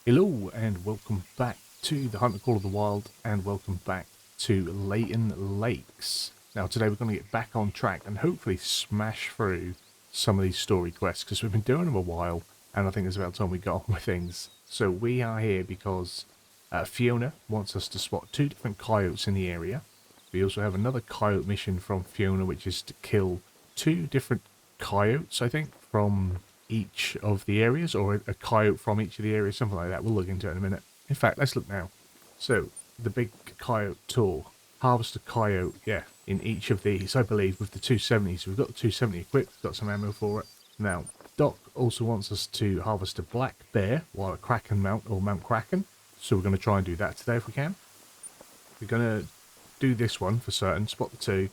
Hello and welcome back to the Hunter Call of the Wild, and welcome back to Layton Lakes. Now today we're going to get back on track and hopefully smash through some of these story quests, because we've been doing them a while and I think it's about time we got on with things. So we are here because Fiona wants us to spot 2 different coyotes in the area. We also have another coyote mission from Fiona, which is to kill 2 different coyotes, I think, from each of the areas, or a coyote from each of the areas, something like that. We'll look into it in a minute. In fact, let's look now. So, the big coyote tour. Harvest a coyote, yeah, in each of these, I believe, with the 270. So we've got the 270 equipped, we've got some ammo for it. Now, Doc also wants us to harvest a black bear while at Kraken Mount, or Mount Kraken. So we're going to try and do that today if we can. We're going to do this one for certain, spot the 2.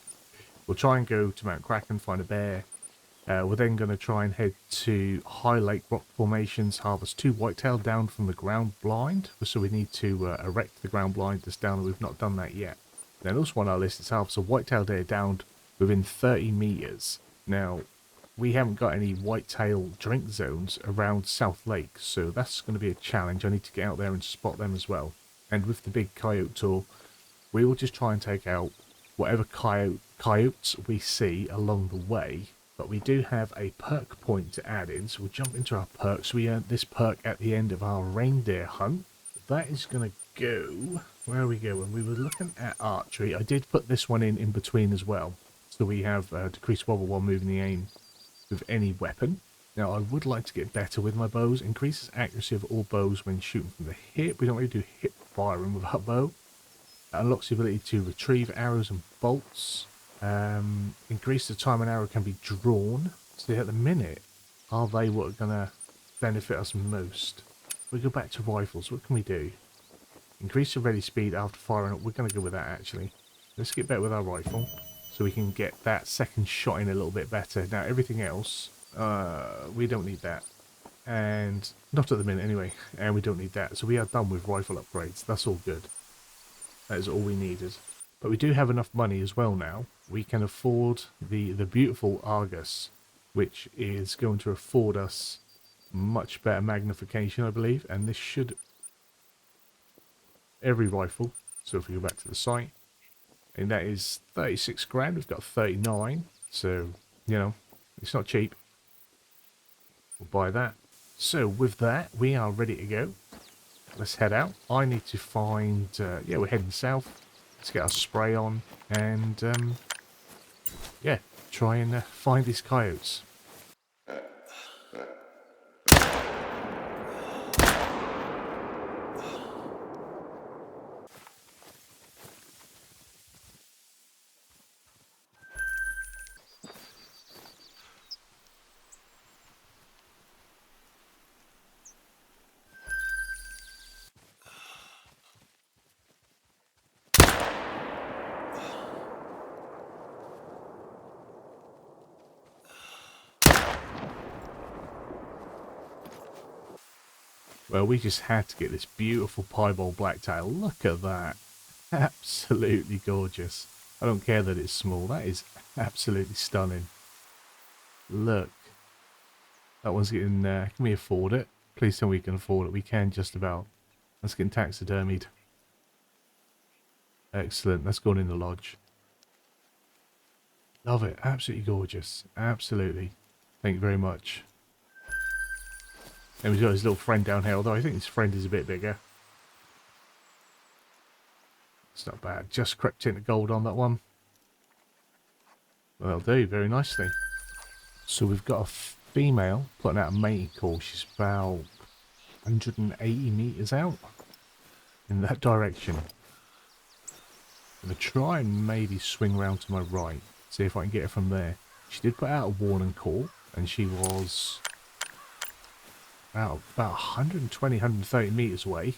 We'll try and go to Mount Kraken, find a bear. We're then going to try and head to High Lake Rock Formations, harvest 2 whitetail down from the ground blind. So we need to erect the ground blind that's down, and we've not done that yet. Then also on our list is harvest a whitetail deer downed within 30 meters. Now, we haven't got any whitetail drink zones around South Lake, so that's going to be a challenge. I need to get out there and spot them as well. And with the big coyote tour, we will just try and take out whatever coyotes we see along the way. But we do have a perk point to add in, so we'll jump into our perks. We earned this perk at the end of our reindeer hunt. That is going to go... Where are we going? We were looking at archery. I did put this one in between as well. So we have decreased wobble while moving the aim with any weapon. Now, I would like to get better with my bows. Increases accuracy of all bows when shooting from the hip. We don't really do hip firing with our bow. That unlocks the ability to retrieve arrows and bolts. Increase the time an arrow can be drawn. So at the minute, are they what are going to benefit us most? We go back to rifles. What can we do? Increase the ready speed after firing. We're going to go with that actually. Let's get better with our rifle, so we can get that second shot in a little bit better. Now everything else, we don't need that. And not at the minute anyway. And we don't need that. So we are done with rifle upgrades. That's all good. That is all we needed. But we do have enough money as well now. We can afford the beautiful Argus, which is going to afford us much better magnification, I believe. And this should... every rifle. So if we go back to the site, and that is 36 grand. We've got 39. So, you know, it's not cheap. We'll buy that. So with that, we are ready to go. Let's head out. I need to find... yeah, we're heading south. Let's get our spray on and, yeah, try and find these coyotes. Well, we just had to get this beautiful piebald blacktail. Look at that. Absolutely gorgeous. I don't care that it's small. That is absolutely stunning. Look. That one's getting... can we afford it? Please tell me we can afford it. We can just about. That's getting taxidermied. Excellent. That's gone in the lodge. Love it. Absolutely gorgeous. Absolutely. Thank you very much. And we've got his little friend down here, although I think his friend is a bit bigger. It's not bad. Just crept into gold on that one. Well, do. Very nicely. So we've got a female putting out a mating call. She's about 180 meters out in that direction. I'm going to try and maybe swing round to my right. See if I can get her from there. She did put out a warning call, and she was... about 120, 130 meters away.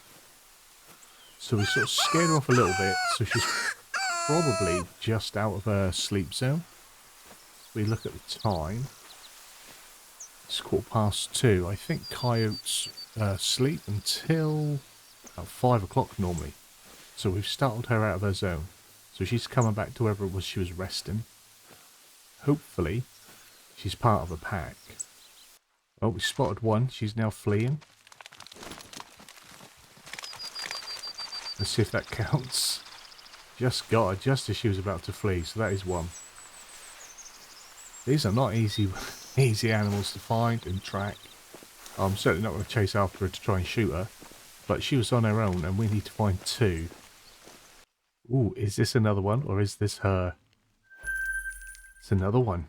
So we sort of scared her off a little bit. So she's probably just out of her sleep zone. We look at the time. It's 2:15. I think coyotes sleep until about 5 o'clock normally. So we've startled her out of her zone. So she's coming back to wherever it was she was resting. Hopefully, she's part of a pack. Oh, we spotted one. She's now fleeing. Let's see if that counts. Just got her just as she was about to flee, so that is one. These are not easy, easy animals to find and track. I'm certainly not going to chase after her to try and shoot her, but she was on her own and we need to find two. Ooh, is this another one or is this her? It's another one.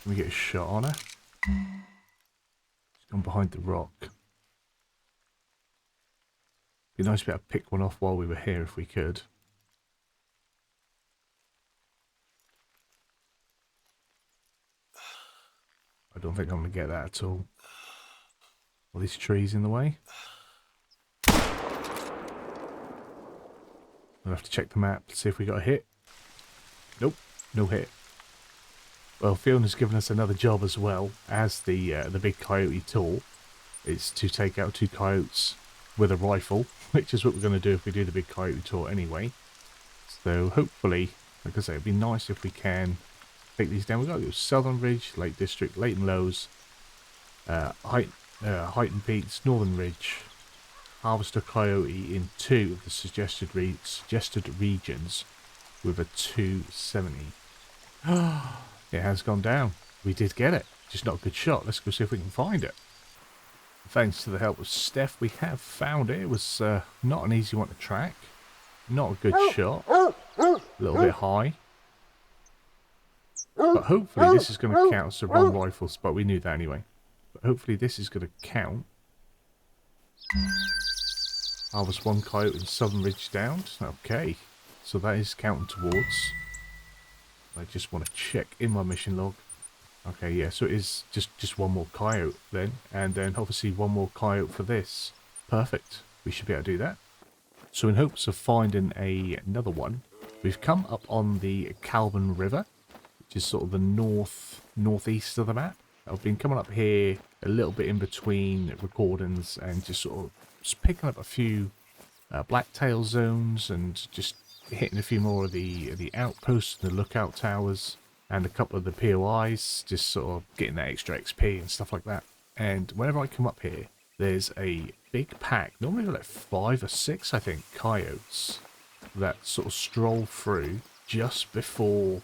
Let me get a shot on her. She's gone behind the rock. Be nice to be able to pick one off while we were here if we could. I don't think I'm going to get that at all. All these trees in the way. I'll have to check the map to see if we got a hit. Nope, no hit. Well, Fiona's given us another job as well as the big coyote tour. It's to take out 2 coyotes with a rifle, which is what we're going to do if we do the big coyote tour anyway. So hopefully, like I say, it'd be nice if we can take these down. We've got to go Southern Ridge, Lake District, Layton Lows, Heighton Peaks, Northern Ridge, harvest a coyote in 2 of the suggested regions with a 270. It has gone down. We did get it. Just not a good shot. Let's go see if we can find it. Thanks to the help of Steph, we have found it. It was not an easy one to track. Not a good shot. A little bit high. But hopefully this is going to count as the wrong rifle spot. We knew that anyway. But hopefully this is going to count. Harvest 1 coyote in Southern Ridge Downs. Okay. So that is counting towards. I just want to check in my mission log. Okay, yeah, so it is just 1 more coyote then. And then obviously 1 more coyote for this. Perfect. We should be able to do that. So in hopes of finding another one, we've come up on the Calvin River, which is sort of the northeast of the map. I've been coming up here a little bit in between recordings and just sort of picking up a few blacktail zones and just hitting a few more of the outposts, the lookout towers, and a couple of the POIs, just sort of getting that extra XP and stuff like that. And whenever I come up here, there's a big pack, normally like 5 or 6, I think, coyotes that sort of stroll through just before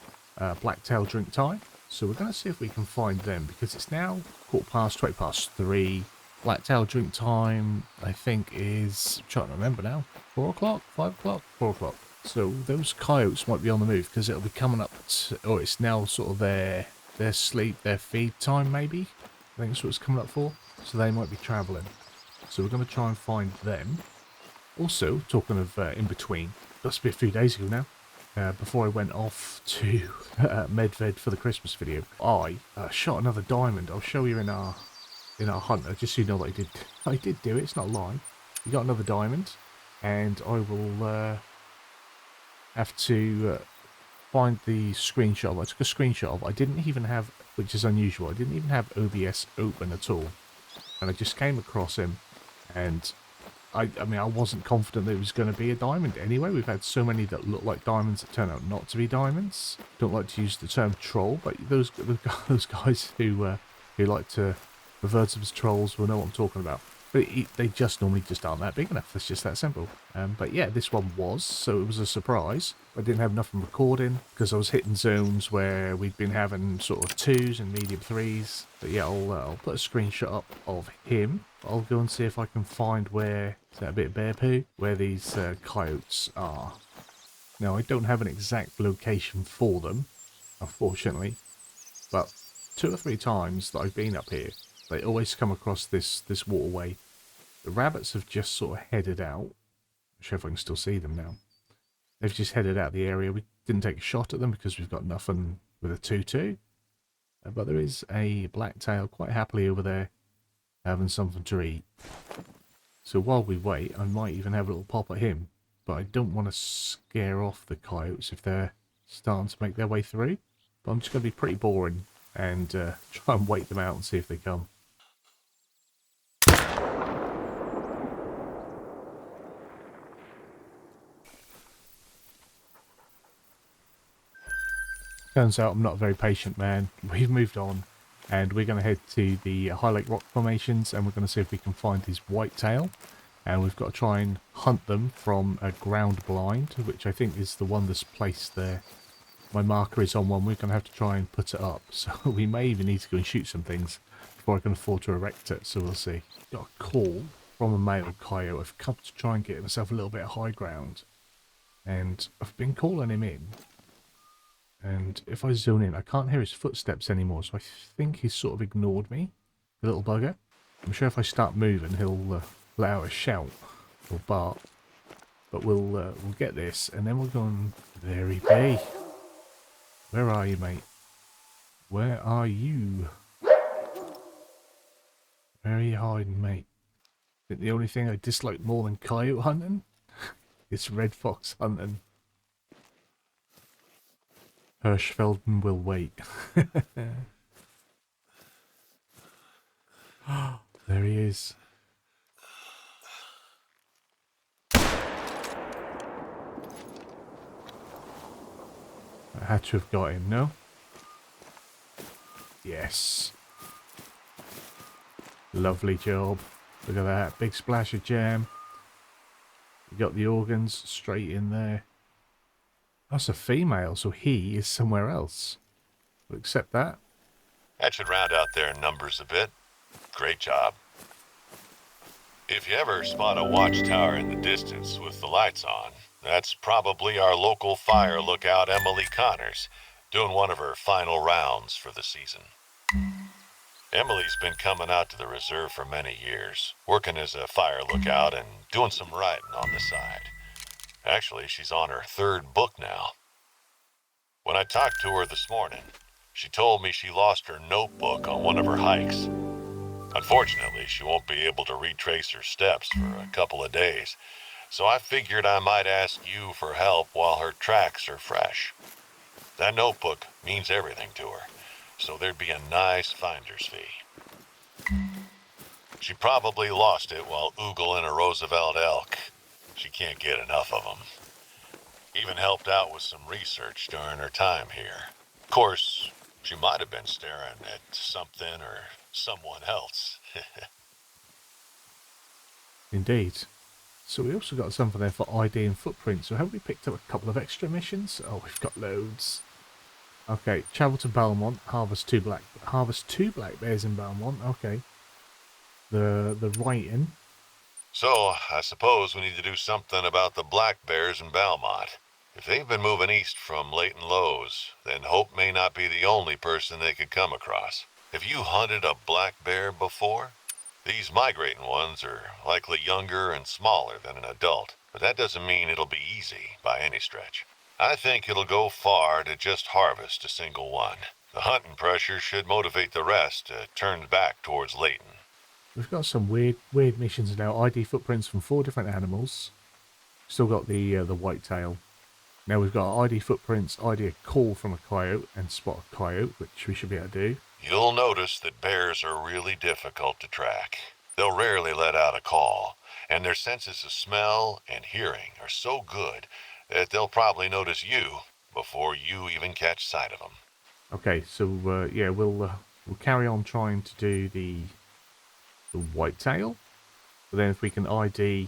blacktail drink time. So we're going to see if we can find them, because it's now 3:15. Blacktail drink time, I think, is, I'm trying to remember now, 4 o'clock, 5 o'clock, 4 o'clock. So those coyotes might be on the move, because it'll be coming up to, or it's now sort of their sleep, their feed time maybe. I think that's what it's coming up for. So they might be travelling. So we're going to try and find them. Also, talking of in between, must be a few days ago now, before I went off to Medved for the Christmas video, I shot another diamond. I'll show you in our hunter, just so you know that I did do it. It's not a lie. We got another diamond, and I will have to find the screenshot of. I took a screenshot of. I didn't even have, which is unusual, I didn't even have OBS open at all, and I just came across him, and I mean, I wasn't confident that it was going to be a diamond anyway. We've had so many that look like diamonds that turn out not to be diamonds. Don't like to use the term troll, but those guys who like to refer to them as trolls will know what I'm talking about. But they just normally just aren't that big enough. It's just that simple. But yeah, this one was, so it was a surprise. I didn't have enough in recording because I was hitting zones where we'd been having sort of 2s and medium 3s. But yeah, I'll put a screenshot up of him. I'll go and see if I can find where, is that a bit of bear poo? Where these coyotes are. Now, I don't have an exact location for them, unfortunately. But 2 or 3 times that I've been up here, they always come across this waterway. The rabbits have just sort of headed out. I'm sure if I can still see them now. They've just headed out the area. We didn't take a shot at them because we've got nothing with a 2-2. But there is a blacktail quite happily over there having something to eat. So while we wait, I might even have a little pop at him. But I don't want to scare off the coyotes if they're starting to make their way through. But I'm just going to be pretty boring and try and wait them out and see if they come. Turns out I'm not a very patient man. We've moved on. And we're going to head to the High Lake Rock Formations, and we're going to see if we can find his whitetail. And we've got to try and hunt them from a ground blind, which I think is the one that's placed there. My marker is on one. We're going to have to try and put it up. So we may even need to go and shoot some things before I can afford to erect it. So we'll see. Got a call from a male coyote. I've come to try and get myself a little bit of high ground. And I've been calling him in. And if I zone in, I can't hear his footsteps anymore. So I think he's sort of ignored me, the little bugger. I'm sure if I start moving, he'll let out a shout or bark. But we'll get this, and then we're going. There he be. Where are you, mate? Where are you? Where are you hiding, mate? I think the only thing I dislike more than coyote hunting is red fox hunting. Hirschfelden will wait. There he is. I had to have got him, no? Yes. Lovely job. Look at that. Big splash of jam. You got the organs straight in there. That's a female, so he is somewhere else. We'll accept that. That should round out their numbers a bit. Great job. If you ever spot a watchtower in the distance with the lights on, that's probably our local fire lookout Emily Connors, doing one of her final rounds for the season. Emily's been coming out to the reserve for many years, working as a fire lookout and doing some writing on the side. Actually, she's on her 3rd book now. When I talked to her this morning, she told me she lost her notebook on one of her hikes. Unfortunately, she won't be able to retrace her steps for a couple of days, so I figured I might ask you for help while her tracks are fresh. That notebook means everything to her, so there'd be a nice finder's fee. She probably lost it while oogling a Roosevelt elk. She can't get enough of them. Even helped out with some research during her time here. Of course, she might have been staring at something or someone else. Indeed. So we also got something there for ID and footprint. So have we picked up a couple of extra missions? Oh, we've got loads. Okay, travel to Belmont, harvest two black bears in Belmont. Okay. The writing. So, I suppose we need to do something about the black bears in Belmont. If they've been moving east from Layton Lows, then Hope may not be the only person they could come across. Have you hunted a black bear before? These migrating ones are likely younger and smaller than an adult, but that doesn't mean it'll be easy by any stretch. I think it'll go far to just harvest a single one. The hunting pressure should motivate the rest to turn back towards Layton. We've got some weird missions now. ID footprints from 4 different animals. Still got the whitetail. Now we've got ID footprints, ID a call from a coyote, and spot a coyote, which we should be able to do. You'll notice that bears are really difficult to track. They'll rarely let out a call, and their senses of smell and hearing are so good that they'll probably notice you before you even catch sight of them. Okay, so yeah, we'll carry on trying to do the whitetail, but then if we can ID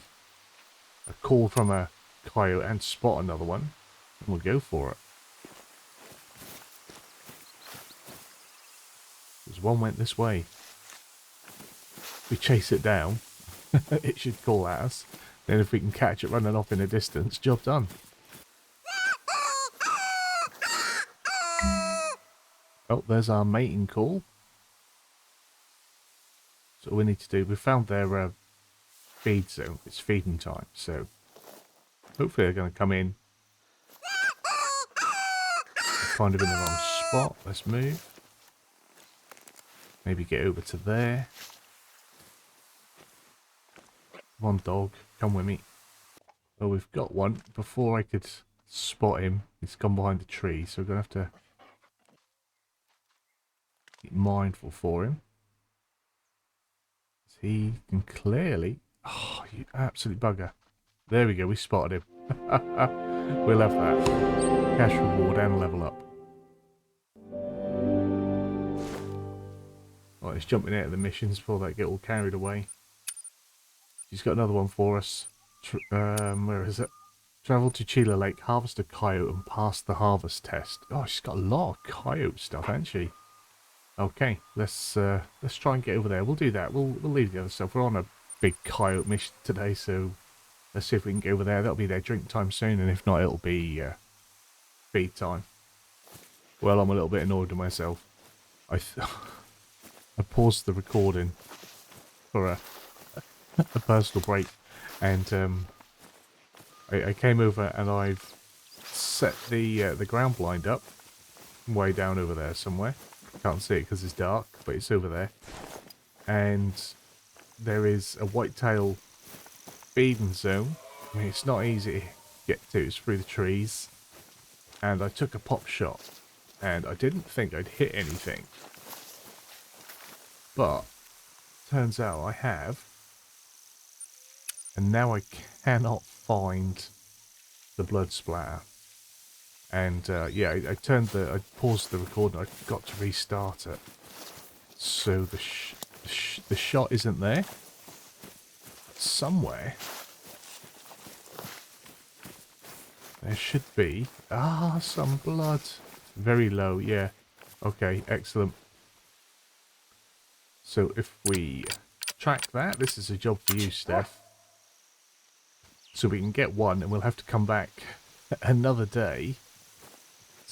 a call from a coyote and spot another one, then we'll go for it. Because one went this way. If we chase it down, it should call at us. Then if we can catch it running off in the distance, job done. Oh, there's our mating call. So what we need to do, we found their feed zone. It's feeding time, so hopefully they're going to come in. Find them in the wrong spot. Let's move. Maybe get over to there. Come on, dog. Come with me. Oh, we've got one. Before I could spot him, he's gone behind the tree, so we're going to have to be mindful for him. He can clearly... Oh, you absolute bugger. There we go, we spotted him. We'll have that. Cash reward and level up. almost jumping out of the missions before they get all carried away. She's got another one for us. Where is it? Travel to Chila Lake, harvest a coyote, and pass the harvest test. Oh, she's got a lot of coyote stuff, hasn't she? Okay, let's try and get over there. We'll do that. We'll leave the other stuff. We're on a big coyote mission today, so let's see if we can get over there. That'll be their drink time soon, and if not, it'll be feed time. Well, I'm a little bit annoyed with myself. I paused the recording for a personal break, and I came over and I've set the ground blind up way down over there somewhere. Can't see it because it's dark, but it's over there. And there is a whitetail feeding zone. I mean, it's not easy to get to. It's through the trees. And I took a pop shot, and I didn't think I'd hit anything. But turns out I have. And now I cannot find the blood splatter. And yeah, I paused the recording. I forgot to restart it. So the shot isn't there. Somewhere there should be some blood. Very low, yeah. Okay, excellent. So if we track that, this is a job for you, Steph. So we can get one, and we'll have to come back another day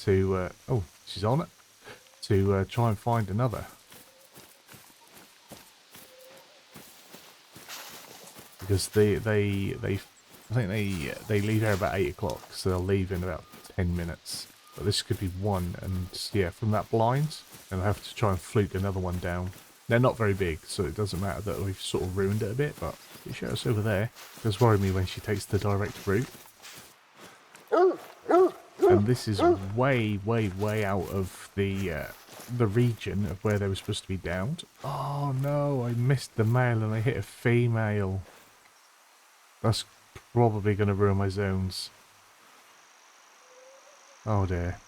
to oh, she's on it, to try and find another, because they I think they leave here about 8 o'clock, so they'll leave in about 10 minutes. But this could be one, and yeah, from that blind, and I'll have to try and fluke another one down. They're not very big, so it doesn't matter that we've sort of ruined it a bit, but it shows us over there. It does worry me when she takes the direct route. And this is way, way, way out of the region of where they were supposed to be downed. Oh no, I missed the male and I hit a female. That's probably going to ruin my zones. Oh dear.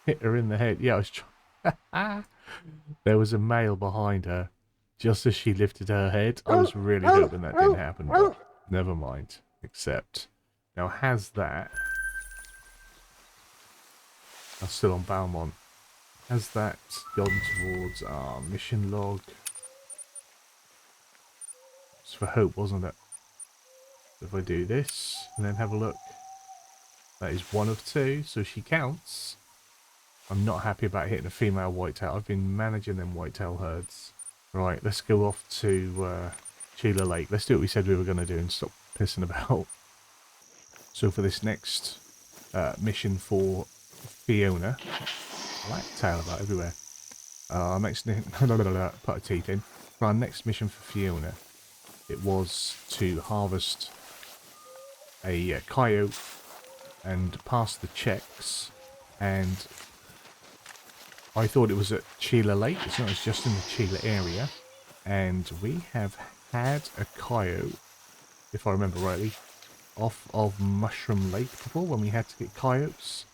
Hit her in the head. Yeah, I was trying. There was a male behind her. Just as she lifted her head, I was really hoping that didn't happen, but never mind. Except, now has that... I'm still on Balmont. Has that gone towards our mission log? It's for hope, wasn't it? If I do this, and then have a look. That is 1 of 2, so she counts. I'm not happy about hitting a female whitetail. I've been managing them whitetail herds. Right, let's go off to Chila Lake. Let's do what we said we were going to do and stop pissing about. So for this next mission for Fiona, Blacktail about everywhere. Put her teeth in. For our next mission for Fiona, it was to harvest a coyote and pass the checks, and I thought it was at Chila Lake. It's not, it's just in the Chila area, and we have had a coyote, if I remember rightly, off of Mushroom Lake before when we had to get coyotes.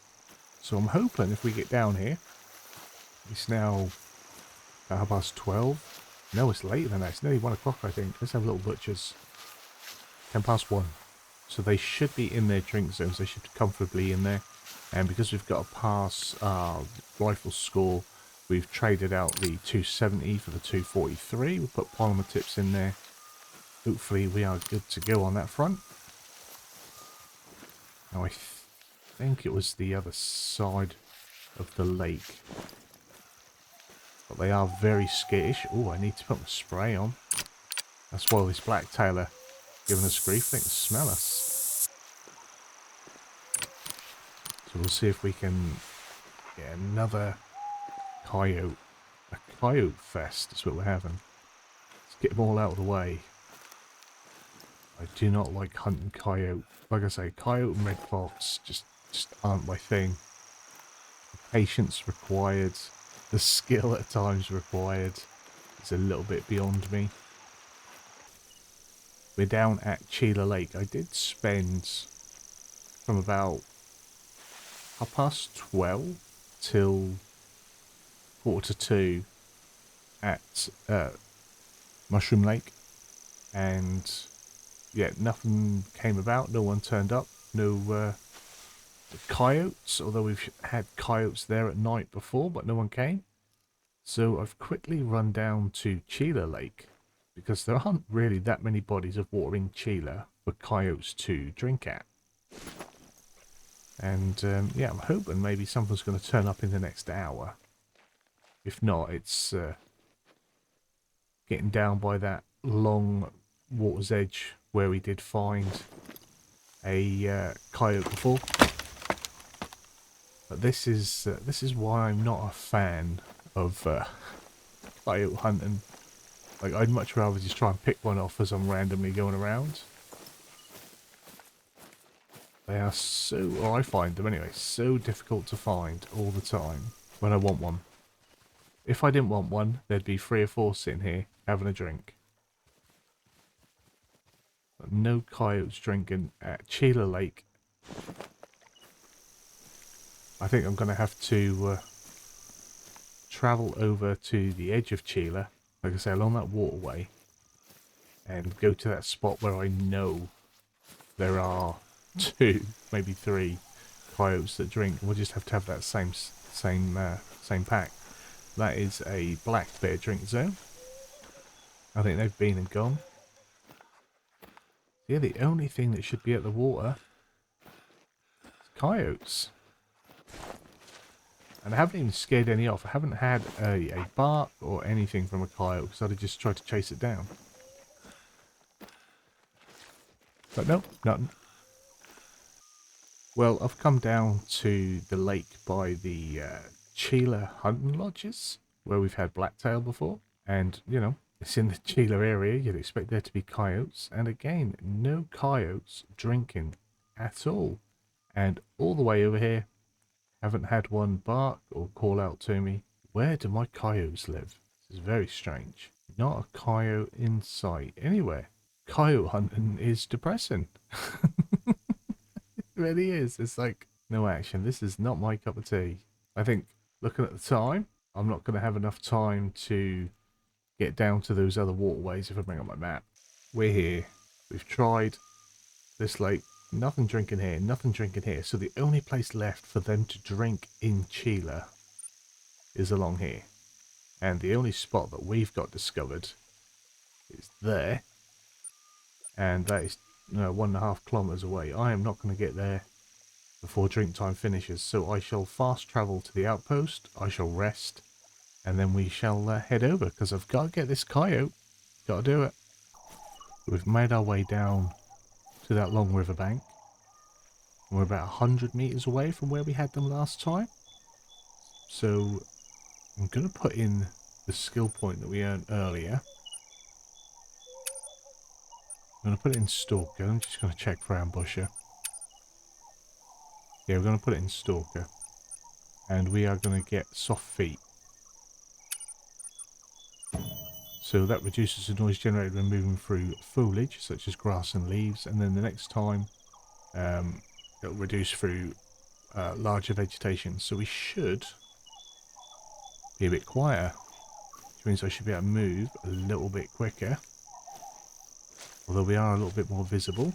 So I'm hoping if we get down here, it's now about 12. No, it's later than that. It's nearly 1 o'clock, I think. Let's have a little butchers. 1:10. So they should be in their drink zones. They should be comfortably in there. And because we've got to pass our rifle score, we've traded out the 270 for the 243. We'll put polymer tips in there. Hopefully we are good to go on that front. Now I think it was the other side of the lake. But they are very skittish. Oh, I need to put my spray on. That's why this black-tailer giving us grief. They can smell us. So we'll see if we can get another coyote. A coyote fest is what we're having. Let's get them all out of the way. I do not like hunting coyote. Like I say, coyote and red fox just aren't my thing. The patience required, the skill at times required is a little bit beyond me. We're down at Chila Lake. I did spend from about 12:30 till quarter to 2 at Mushroom Lake, and yeah, nothing came about. No one turned up. No coyotes, although we've had coyotes there at night before, but no one came. So I've quickly run down to Chila Lake, because there aren't really that many bodies of water in Chila for coyotes to drink at. And yeah, I'm hoping maybe something's going to turn up in the next hour. If not, it's getting down by that long water's edge where we did find a coyote before. But this is why I'm not a fan of coyote hunting. Like, I'd much rather just try and pick one off as I'm randomly going around. They are so, or I find them anyway, so difficult to find all the time when I want one. If I didn't want one, there'd be 3 or 4 sitting here having a drink. But no coyotes drinking at Chila Lake. I think I'm going to have to travel over to the edge of Chila, like I say, along that waterway, and go to that spot where I know there are 2, maybe 3 coyotes that drink. We'll just have to have that same pack. That is a black bear drink zone. I think they've been and gone. Yeah, the only thing that should be at the water is coyotes. And I haven't even scared any off. I haven't had a bark or anything from a coyote, because I'd have just tried to chase it down. But nope, nothing. Well, I've come down to the lake by the Chila hunting lodges, where we've had blacktail before. And, you know, it's in the Chila area. You'd expect there to be coyotes. And again, no coyotes drinking at all. And all the way over here, haven't had one bark or call out to me. Where do my coyotes live? This is very strange. Not a coyote in sight anywhere. Coyote hunting is depressing. It really is. It's like, no action. This is not my cup of tea. I think, looking at the time, I'm not going to have enough time to get down to those other waterways if I bring up my map. We're here. We've tried this lake. Nothing drinking here. Nothing drinking here. So the only place left for them to drink in Chila is along here. And the only spot that we've got discovered is there. And that is 1.5 kilometers away. I am not going to get there before drink time finishes. So I shall fast travel to the outpost. I shall rest. And then we shall head over, because I've got to get this coyote. Got to do it. We've made our way down to that long riverbank. We're about 100 meters away from where we had them last time. So I'm going to put in the skill point that we earned earlier. I'm going to put it in Stalker. I'm just going to check for Ambusher. Yeah, we're going to put it in Stalker. And we are going to get soft feet. So that reduces the noise generated when moving through foliage, such as grass and leaves. And then the next time, it'll reduce through larger vegetation. So we should be a bit quieter, which means I should be able to move a little bit quicker. Although we are a little bit more visible.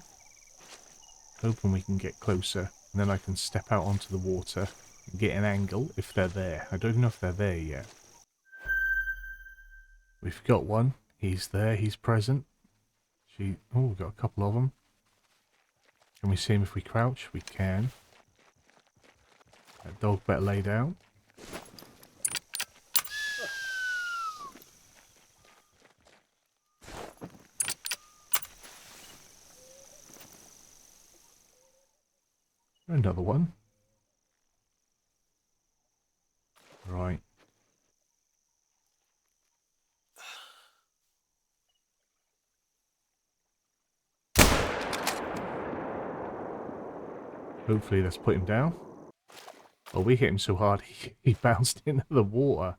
Hoping we can get closer, and then I can step out onto the water and get an angle if they're there. I don't even know if they're there yet. We've got one. He's there. He's present. Oh, we've got a couple of them. Can we see him if we crouch? We can. That dog better lay down. Another one. Right. Hopefully that's put him down. Oh, we hit him so hard he bounced into the water.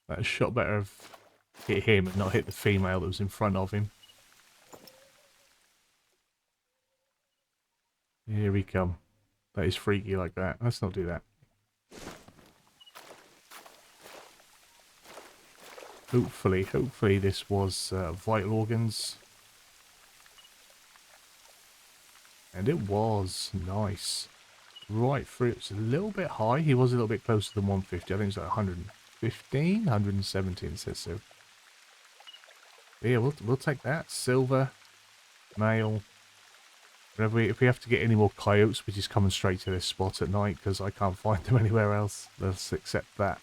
That shot better have hit him and not hit the female that was in front of him. Here we come. That is freaky like that. Let's not do that. Hopefully this was vital organs. And it was nice. Right through. It's a little bit high. He was a little bit closer than 150. I think it's like 115, 117 it says so. But yeah, we'll take that. Silver, male. If we have to get any more coyotes, we're just coming straight to this spot at night because I can't find them anywhere else. Let's accept that.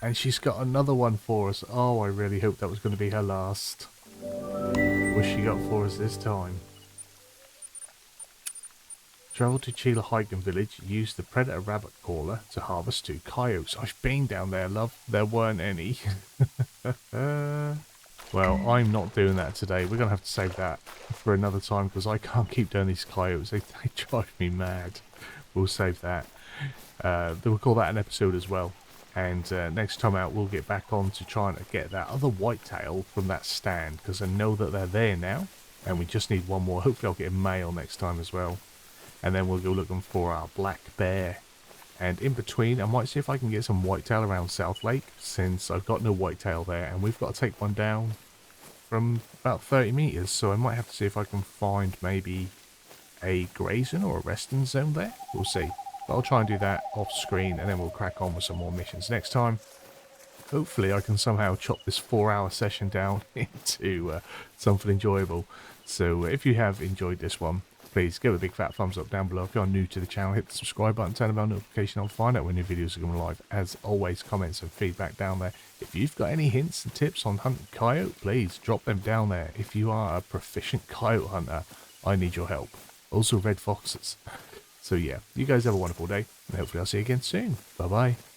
And she's got another one for us. Oh, I really hope that was going to be her last. What's she got for us this time? Travel to Chila Hiking Village. Use the predator rabbit caller to harvest 2 coyotes. I've been down there, love. There weren't any. Well, I'm not doing that today. We're going to have to save that for another time because I can't keep doing these coyotes. They drive me mad. We'll save that. We'll call that an episode as well. And next time out, we'll get back on to trying to get that other whitetail from that stand because I know that they're there now. And we just need one more. Hopefully I'll get a male next time as well. And then we'll go looking for our black bear. And in between, I might see if I can get some whitetail around South Lake, since I've got no whitetail there, and we've got to take one down from about 30 meters. So I might have to see if I can find maybe a grazing or a resting zone there. We'll see. But I'll try and do that off screen, and then we'll crack on with some more missions next time. Hopefully I can somehow chop this 4-hour session down into something enjoyable. So if you have enjoyed this one, please give it a big fat thumbs up down below. If you're new to the channel, hit the subscribe button, turn on the bell notification on, find out when new videos are going live. As always, comments and feedback down there. If you've got any hints and tips on hunting coyote, please drop them down there. If you are a proficient coyote hunter, I need your help. Also red foxes. So yeah, you guys have a wonderful day, and hopefully I'll see you again soon. Bye bye.